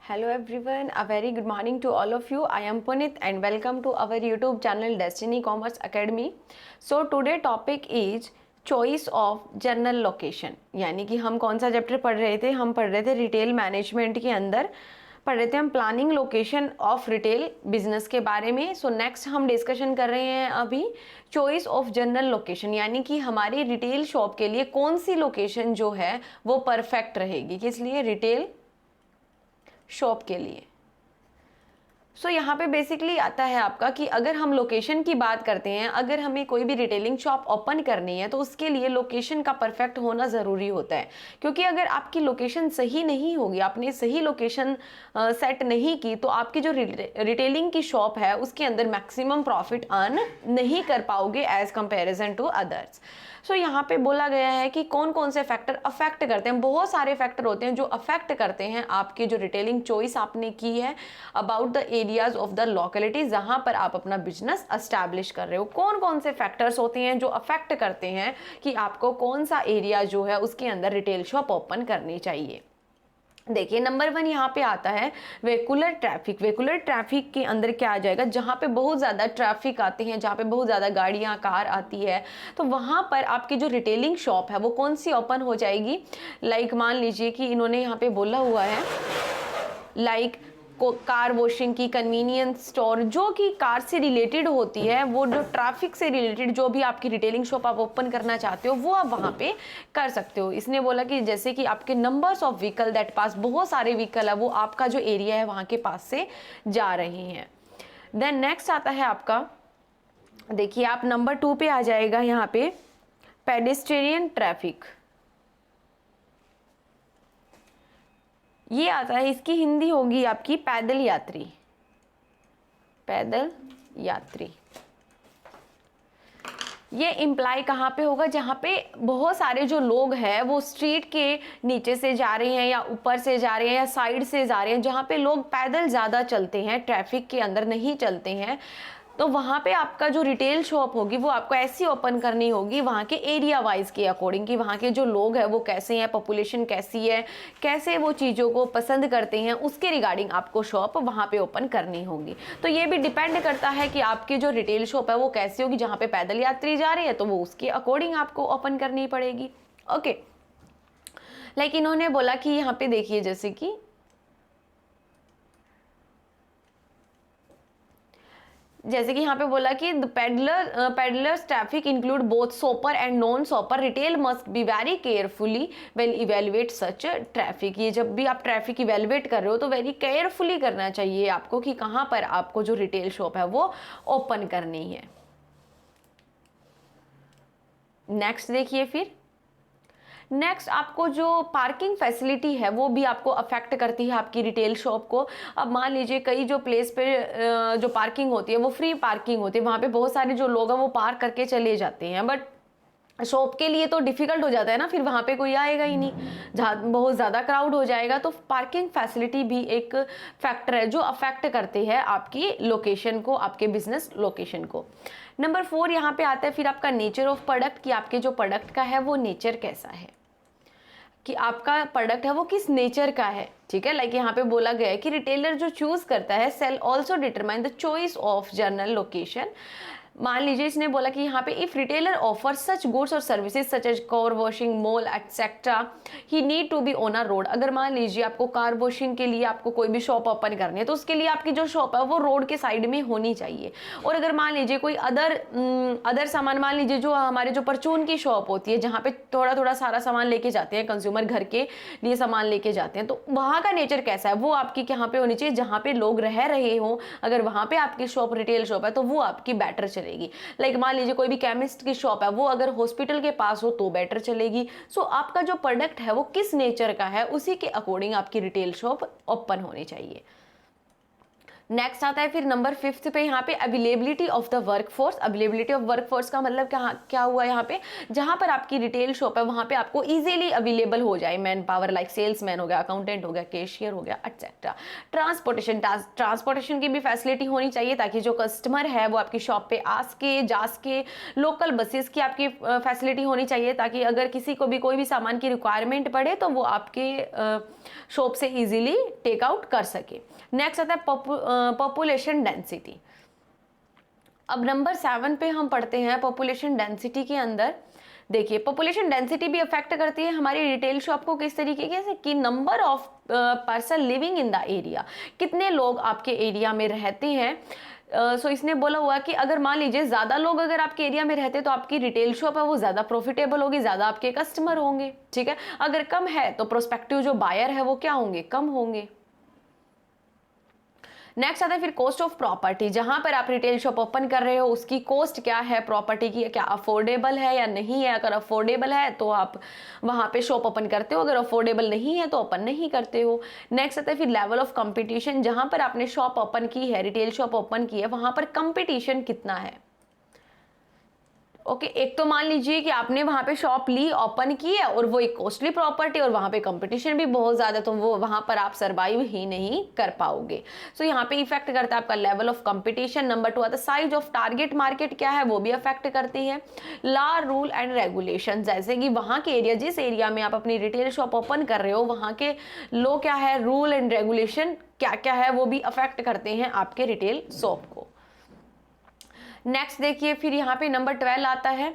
Hello everyone, a very good morning to all of you. I am Punit and welcome to our YouTube channel Destiny Commerce Academy. So today topic is choice of journal location. यानी कि हम कौन सा chapter पढ़ रहे थे? हम पढ़ रहे थे रिटेल मैनेजमेंट के अंदर पढ़ रहे थे हम planning location of retail business के बारे में. सो नेक्स्ट हम डिस्कशन कर रहे हैं अभी चॉइस ऑफ जनरल लोकेशन, यानी कि हमारी रिटेल शॉप के लिए कौन सी लोकेशन जो है वो परफेक्ट रहेगी, किस लिए? रिटेल शॉप के लिए. सो यहाँ पे बेसिकली आता है आपका कि अगर हम लोकेशन की बात करते हैं, अगर हमें कोई भी रिटेलिंग शॉप ओपन करनी है तो उसके लिए लोकेशन का परफेक्ट होना ज़रूरी होता है, क्योंकि अगर आपकी लोकेशन सही नहीं होगी, आपने सही लोकेशन सेट नहीं की, तो आपकी जो रिटेलिंग की शॉप है उसके अंदर मैक्सिमम प्रॉफिट अर्न नहीं कर पाओगे एज कंपेरिजन टू अदर्स. सो यहाँ पे बोला गया है कि कौन कौन से फैक्टर अफेक्ट करते हैं. बहुत सारे फैक्टर होते हैं जो अफेक्ट करते हैं आपकी जो रिटेलिंग चॉइस आपने की है about the areas of the locality जहां पर आप अपना बिजनेस एस्टैब्लिश कर रहे हो. कौन कौन से फैक्टर्स होते हैं जो अफेक्ट करते हैं कि आपको कौन सा एरिया जो है उसके अंदर रिटेल शॉप ओपन करनी चाहिए. देखिए नंबर 1 यहाँ पे आता है वेहिकुलर ट्रैफिक. वेहिकुलर ट्रैफिक के अंदर क्या आ जाएगा? जहाँ पे बहुत ज़्यादा ट्रैफिक आते हैं, जहाँ पे बहुत ज़्यादा गाड़ियाँ कार आती है, तो वहाँ पर आपकी जो रिटेलिंग शॉप है वो कौन सी ओपन हो जाएगी. लाइक मान लीजिए कि इन्होंने यहाँ पे बोला हुआ है लाइक कार वॉशिंग की, कन्वीनियंस स्टोर जो कि कार से रिलेटेड होती है, वो जो ट्रैफिक से रिलेटेड जो भी आपकी रिटेलिंग शॉप आप ओपन करना चाहते हो वो आप वहाँ पे कर सकते हो. इसने बोला कि जैसे कि आपके numbers of vehicle that pass, बहुत सारे व्हीकल है वो आपका जो एरिया है वहाँ के पास से जा रहे हैं. देन नेक्स्ट आता है आपका, देखिए आप नंबर 2 पे आ जाएगा यहाँ पे पेडेस्ट्रियन ट्रैफिक. ये आता है, इसकी हिंदी होगी आपकी पैदल यात्री. पैदल यात्री ये इम्प्लाई कहाँ पे होगा? जहाँ पे बहुत सारे जो लोग हैं वो स्ट्रीट के नीचे से जा रहे हैं या ऊपर से जा रहे हैं या साइड से जा रहे हैं, जहाँ पे लोग पैदल ज़्यादा चलते हैं, ट्रैफिक के अंदर नहीं चलते हैं, तो वहाँ पे आपका जो रिटेल शॉप होगी वो आपको ऐसी ओपन करनी होगी वहाँ के एरिया वाइज के अकॉर्डिंग कि वहाँ के जो लोग हैं वो कैसे हैं, पॉपुलेशन कैसी है, कैसे वो चीज़ों को पसंद करते हैं, उसके रिगार्डिंग आपको शॉप वहाँ पे ओपन करनी होगी. तो ये भी डिपेंड करता है कि आपकी जो रिटेल शॉप है वो कैसी होगी. जहाँ पे पैदल यात्री जा रही है तो वो उसके अकॉर्डिंग आपको ओपन करनी पड़ेगी. ओके, लाइक इन्होंने बोला कि यहाँ पे देखिए जैसे कि यहाँ पे बोला कि peddlers traffic include both shopper and non shopper. Retail must be very carefully well evaluate such traffic. ये जब भी आप ट्रैफिक इवेल्युएट कर रहे हो तो वेरी केयरफुली करना चाहिए आपको कि कहाँ पर आपको जो रिटेल शॉप है वो ओपन करनी है. नेक्स्ट देखिए फिर नेक्स्ट आपको जो पार्किंग फैसिलिटी है वो भी आपको अफेक्ट करती है आपकी रिटेल शॉप को. अब मान लीजिए कई जो प्लेस पे जो पार्किंग होती है वो फ्री पार्किंग होती है, वहाँ पे बहुत सारे जो लोग हैं वो पार्क करके चले जाते हैं, बट शॉप के लिए तो डिफ़िकल्ट हो जाता है ना, फिर वहाँ पे कोई आएगा ही नहीं, जहाँ बहुत ज़्यादा क्राउड हो जाएगा. तो पार्किंग फैसिलिटी भी एक फैक्टर है जो अफेक्ट करते हैं आपकी लोकेशन को, आपके बिजनेस लोकेशन को. नंबर 4 यहाँ पे आता है फिर आपका नेचर ऑफ प्रोडक्ट, कि आपके जो प्रोडक्ट का है वो नेचर कैसा है, कि आपका प्रोडक्ट है वो किस नेचर का है. ठीक है, लाइक यहाँ पे बोला गया है कि रिटेलर जो चूज करता है sale also determine the choice of general location. मान लीजिए इसने बोला कि यहाँ पे if retailer offer such goods और services such as car washing mall etcetera he need to be on a road. अगर मान लीजिए आपको कार वॉशिंग के लिए आपको कोई भी शॉप ओपन करनी है तो उसके लिए आपकी जो शॉप है वो रोड के साइड में होनी चाहिए. और अगर मान लीजिए कोई अदर सामान, मान लीजिए जो हमारे जो परचून की शॉप होती है जहाँ पे थोड़ा थोड़ा सारा सामान लेके जाते हैं कंज्यूमर, घर के लिए सामान लेके जाते हैं, तो वहाँ का नेचर कैसा है वो आपकी यहाँ पे होनी चाहिए. जहाँ पे लोग रह रहे हो, अगर वहाँ पे आपकी शॉप रिटेल शॉप है तो वो आपकी बेटर चलेगी. लाइक मान लीजिए कोई भी केमिस्ट की शॉप है वो अगर हॉस्पिटल के पास हो तो बेटर चलेगी. सो आपका जो प्रोडक्ट है वो किस नेचर का है उसी के अकॉर्डिंग आपकी रिटेल शॉप ओपन होनी चाहिए. नेक्स्ट आता है फिर नंबर 5 पे यहाँ पे availability of the workforce. Availability of workforce का मतलब क्या हुआ यहाँ पे, जहाँ पर आपकी रिटेल शॉप है वहाँ पे आपको इजीली अवेलेबल हो जाए मैन पावर, लाइक सेल्समैन हो गया, अकाउंटेंट हो गया, कैशियर हो गया, एटसेट्रा। ट्रांसपोर्टेशन की भी फैसिलिटी होनी चाहिए ताकि जो कस्टमर है वो आपकी शॉप पे आ सके, जा सके। लोकल बसेस की आपकी फैसिलिटी होनी चाहिए ताकि अगर किसी को भी कोई भी सामान की रिक्वायरमेंट पड़े तो वो आपके शॉप से इजीली टेक आउट कर सके। नेक्स्ट आता है पॉपुलेशन डेंसिटी। अब नंबर 7 पे हम पढ़ते हैं पॉपुलेशन डेंसिटी के अंदर। देखिए पॉपुलेशन डेंसिटी भी अफेक्ट करती है हमारी रिटेल शॉप को किस तरीके से कि number of person living in the area, कितने लोग आपके एरिया में रहते हैं। सो इसने बोला हुआ कि अगर मान लीजिए ज़्यादा लोग अगर आपके एरिया में रहते तो आपकी रिटेल शॉप है वो ज़्यादा प्रॉफिटेबल होगी, ज़्यादा आपके कस्टमर होंगे, ठीक है। अगर कम है तो प्रोस्पेक्टिव जो बायर है वो क्या होंगे, कम होंगे। नेक्स्ट आता है फिर कॉस्ट ऑफ प्रॉपर्टी। जहां पर आप रिटेल शॉप ओपन कर रहे हो उसकी कॉस्ट क्या है प्रॉपर्टी की, क्या अफोर्डेबल है या नहीं है। अगर अफोर्डेबल है तो आप वहां पे शॉप ओपन करते हो, अगर अफोर्डेबल नहीं है तो ओपन नहीं करते हो। नेक्स्ट आता है फिर लेवल ऑफ कंपटीशन। जहां पर आपने शॉप ओपन की है, रिटेल शॉप ओपन की है, वहां पर कंपटीशन कितना है। ओके एक तो मान लीजिए कि आपने वहां पे शॉप ली, ओपन की है और वो एक कॉस्टली प्रॉपर्टी और वहां पे कंपटीशन भी बहुत ज्यादा, तो वो वहां पर आप सरवाइव ही नहीं कर पाओगे। सो यहाँ पे इफेक्ट करता है आपका लेवल ऑफ कंपटीशन। नंबर 2 आता है साइज ऑफ टारगेट मार्केट, क्या है वो भी अफेक्ट करती है। लॉ, रूल एंड रेगुलेशन, जैसे कि वहां के एरिया, जिस एरिया में आप अपनी रिटेल शॉप ओपन कर रहे हो वहां के लॉ क्या है, रूल एंड रेगुलेशन क्या क्या है, वो भी अफेक्ट करते हैं आपके रिटेल शॉप को। नेक्स्ट देखिए फिर यहाँ पे नंबर 12 आता है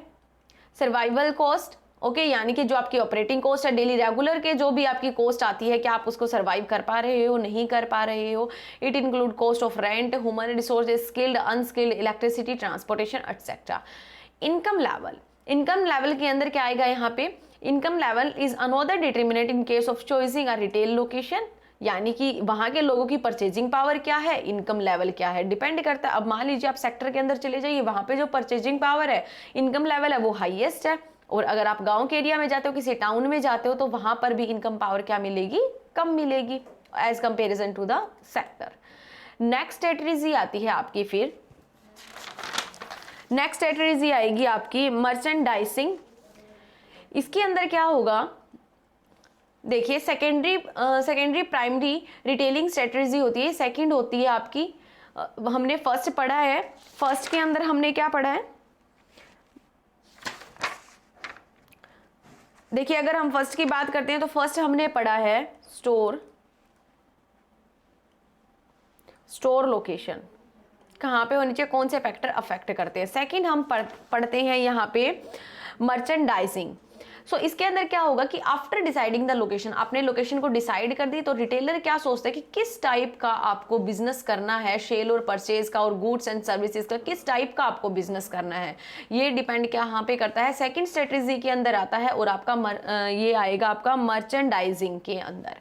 सर्वाइवल कॉस्ट। ओके यानी कि जो आपकी ऑपरेटिंग कॉस्ट है, डेली रेगुलर के जो भी आपकी कॉस्ट आती है, क्या आप उसको सर्वाइव कर पा रहे हो, नहीं कर पा रहे हो। It include cost of rent, human resources, skilled, unskilled, electricity, transportation etcetera. Income level, income level के अंदर क्या आएगा यहाँ पे, income level is another determinant in case of choosing a retail location. यानी कि वहां के लोगों की परचेजिंग पावर क्या है, इनकम लेवल क्या है, डिपेंड करता है। अब मान लीजिए आप सेक्टर के अंदर चले जाइए, वहां पे जो परचेजिंग पावर है, इनकम लेवल है वो हाईएस्ट है, और अगर आप गांव के एरिया में जाते हो, किसी टाउन में जाते हो, तो वहां पर भी इनकम पावर क्या मिलेगी, कम मिलेगी as comparison to the sector. Next strategy आती है आपकी, फिर नेक्स्ट स्ट्रेटजी आएगी आपकी मर्चेंडाइजिंग। इसके अंदर क्या होगा, देखिए सेकेंडरी प्राइमरी रिटेलिंग स्ट्रेटजी होती है, सेकंड होती है आपकी, हमने फर्स्ट पढ़ा है। फर्स्ट के अंदर हमने क्या पढ़ा है, देखिए अगर हम फर्स्ट की बात करते हैं तो फर्स्ट हमने पढ़ा है स्टोर लोकेशन कहाँ पे होनी चाहिए, कौन से फैक्टर अफेक्ट करते हैं। सेकंड हम पढ़ते हैं यहाँ पे मर्चेंडाइजिंग। सो इसके अंदर क्या होगा कि आफ्टर डिसाइडिंग द लोकेशन, आपने लोकेशन को डिसाइड कर दी तो रिटेलर क्या सोचता है कि किस टाइप का आपको बिजनेस करना है, सेल और परचेज का और गुड्स एंड सर्विसेज का, किस टाइप का आपको बिजनेस करना है, ये डिपेंड क्या यहाँ पे करता है, सेकंड स्ट्रेटजी के अंदर आता है। और आपका ये आएगा आपका मर्चेंडाइजिंग के अंदर।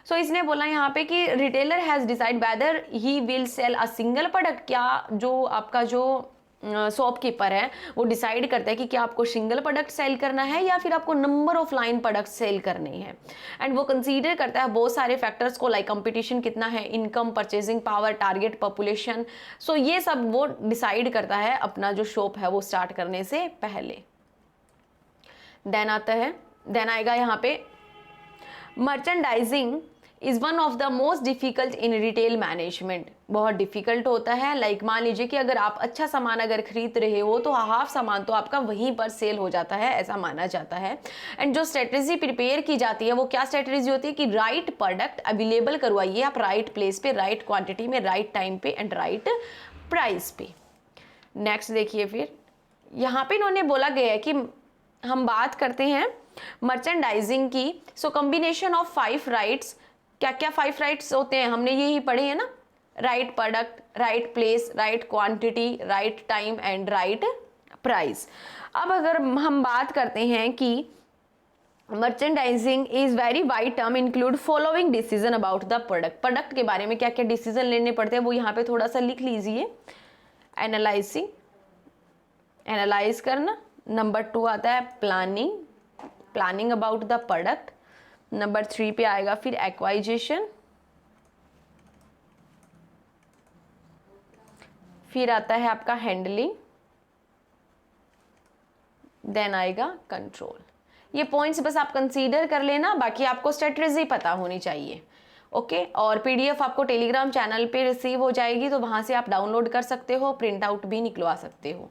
सो इसने बोला यहाँ पे कि retailer has decide whether he will sell a single product, क्या जो आपका जो शॉपकीपर है वो डिसाइड करता है कि क्या आपको सिंगल प्रोडक्ट सेल करना है या फिर आपको number of line product sell करने हैं। एंड वो कंसीडर करता है बहुत सारे फैक्टर्स को, लाइक कंपटीशन कितना है, income, purchasing power, target population. So ये सब वो डिसाइड करता है अपना जो शॉप है वो स्टार्ट करने से पहले। देन आएगा यहाँ पे merchandising is one of the most difficult in retail management. बहुत डिफिकल्ट होता है। लाइक मान लीजिए कि अगर आप अच्छा सामान अगर खरीद रहे हो तो हाफ सामान तो आपका वहीं पर सेल हो जाता है, ऐसा माना जाता है। एंड जो स्ट्रेटजी प्रिपेयर की जाती है वो क्या स्ट्रेटजी होती है कि राइट प्रोडक्ट अवेलेबल करवाइए आप राइट प्लेस पे, राइट क्वांटिटी में, राइट टाइम पे एंड राइट प्राइस पे। नेक्स्ट देखिए फिर यहाँ पे इन्होंने बोला गया है कि हम बात करते हैं मर्चेंडाइजिंग की। सो कॉम्बिनेशन ऑफ 5 राइट्स, क्या क्या 5 राइट्स होते हैं हमने यही पढ़े हैं ना, right product, right place, right quantity, right time and right price. अब अगर हम बात करते हैं कि merchandising is very wide term, include following decision about the product. Product के बारे में क्या क्या डिसीजन लेने पड़ते हैं वो यहाँ पे थोड़ा सा लिख लीजिए। एनालाइजिंग, एनालाइज करना। नंबर 2 आता है planning about the product. Number 3 पे आएगा फिर एक्वाइजेशन। फिर आता है आपका हैंडलिंग, देन आएगा कंट्रोल। ये पॉइंट्स बस आप कंसीडर कर लेना, बाकी आपको स्ट्रेटजी पता होनी चाहिए। ओके, और पीडीएफ आपको टेलीग्राम चैनल पे रिसीव हो जाएगी, तो वहां से आप डाउनलोड कर सकते हो, प्रिंट आउट भी निकलवा सकते हो।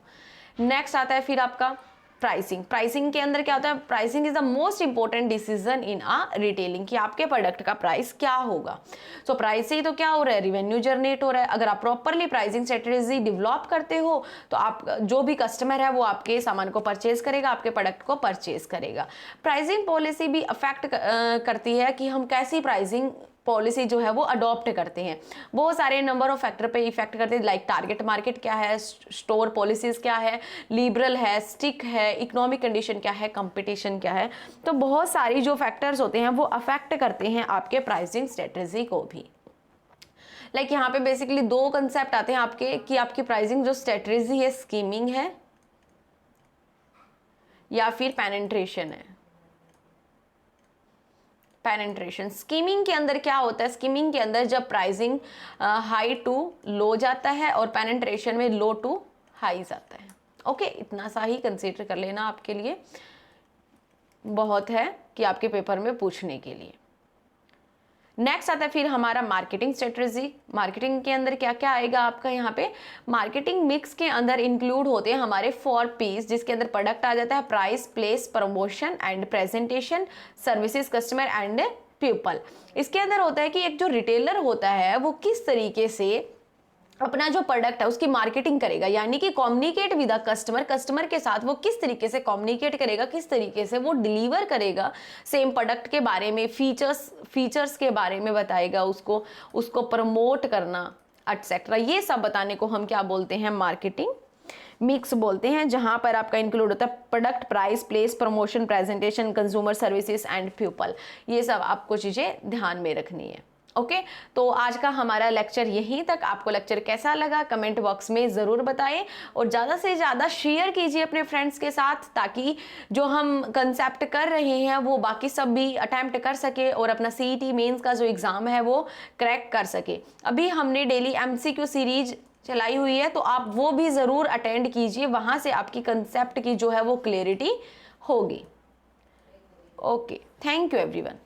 नेक्स्ट आता है फिर आपका प्राइसिंग। प्राइसिंग के अंदर क्या होता है, pricing is the most important decision in a retailing, कि आपके प्रोडक्ट का प्राइस क्या होगा। सो प्राइस से ही तो क्या हो रहा है, रिवेन्यू जनरेट हो रहा है। अगर आप प्रॉपरली प्राइसिंग स्ट्रेटेजी डेवलप करते हो तो आप जो भी कस्टमर है वो आपके सामान को परचेज करेगा, आपके प्रोडक्ट को परचेज करेगा। प्राइसिंग पॉलिसी भी अफेक्ट करती है कि हम कैसी प्राइसिंग पॉलिसी जो है वो अडॉप्ट करते हैं। बहुत सारे नंबर ऑफ फैक्टर पे इफेक्ट करते हैं, लाइक टारगेट मार्केट क्या है, स्टोर पॉलिसीज क्या है, लिबरल है, स्टिक है, इकोनॉमिक कंडीशन क्या है, कंपटीशन क्या है। तो बहुत सारी जो फैक्टर्स होते हैं वो अफेक्ट करते हैं आपके प्राइसिंग स्ट्रेटजी को भी। लाइक यहाँ पे बेसिकली दो कंसेप्ट आते हैं आपके, कि आपकी प्राइसिंग जो स्ट्रेटजी है स्कीमिंग है या फिर पेनिट्रेशन है। पेनिट्रेशन, स्कीमिंग के अंदर क्या होता है, स्कीमिंग के अंदर जब प्राइसिंग हाई टू लो जाता है और पेनिट्रेशन में लो टू हाई जाता है। ओके, इतना सा ही कंसीडर कर लेना, आपके लिए बहुत है कि आपके पेपर में पूछने के लिए। नेक्स्ट आता है फिर हमारा मार्केटिंग स्ट्रेटजी। मार्केटिंग के अंदर क्या क्या आएगा आपका, यहाँ पे मार्केटिंग मिक्स के अंदर इंक्लूड होते हैं हमारे 4 P's, जिसके अंदर प्रोडक्ट आ जाता है price, place, promotion and presentation, services, customer and people. इसके अंदर होता है कि एक जो रिटेलर होता है वो किस तरीके से अपना जो प्रोडक्ट है उसकी मार्केटिंग करेगा, यानी कि communicate with the customer, customer के साथ वो किस तरीके से कम्युनिकेट करेगा, किस तरीके से वो डिलीवर करेगा सेम प्रोडक्ट के बारे में, फीचर्स के बारे में बताएगा, उसको प्रमोट करना एटसेट्रा। ये सब बताने को हम क्या बोलते हैं, मार्केटिंग मिक्स बोलते हैं, जहां पर आपका इंक्लूड होता है product, price, place, promotion, presentation, consumer services and people. ये सब आपको चीजें ध्यान में रखनी है। ओके, तो आज का हमारा लेक्चर यहीं तक। आपको लेक्चर कैसा लगा कमेंट बॉक्स में ज़रूर बताएं, और ज़्यादा से ज़्यादा शेयर कीजिए अपने फ्रेंड्स के साथ, ताकि जो हम कंसेप्ट कर रहे हैं वो बाकी सब भी अटैम्प्ट कर सके और अपना CET मेंस का जो एग्ज़ाम है वो क्रैक कर सके। अभी हमने डेली MCQ सीरीज चलाई हुई है, तो आप वो भी ज़रूर अटेंड कीजिए, वहाँ से आपकी कंसेप्ट की जो है वो क्लियरिटी होगी। Okay, thank you everyone.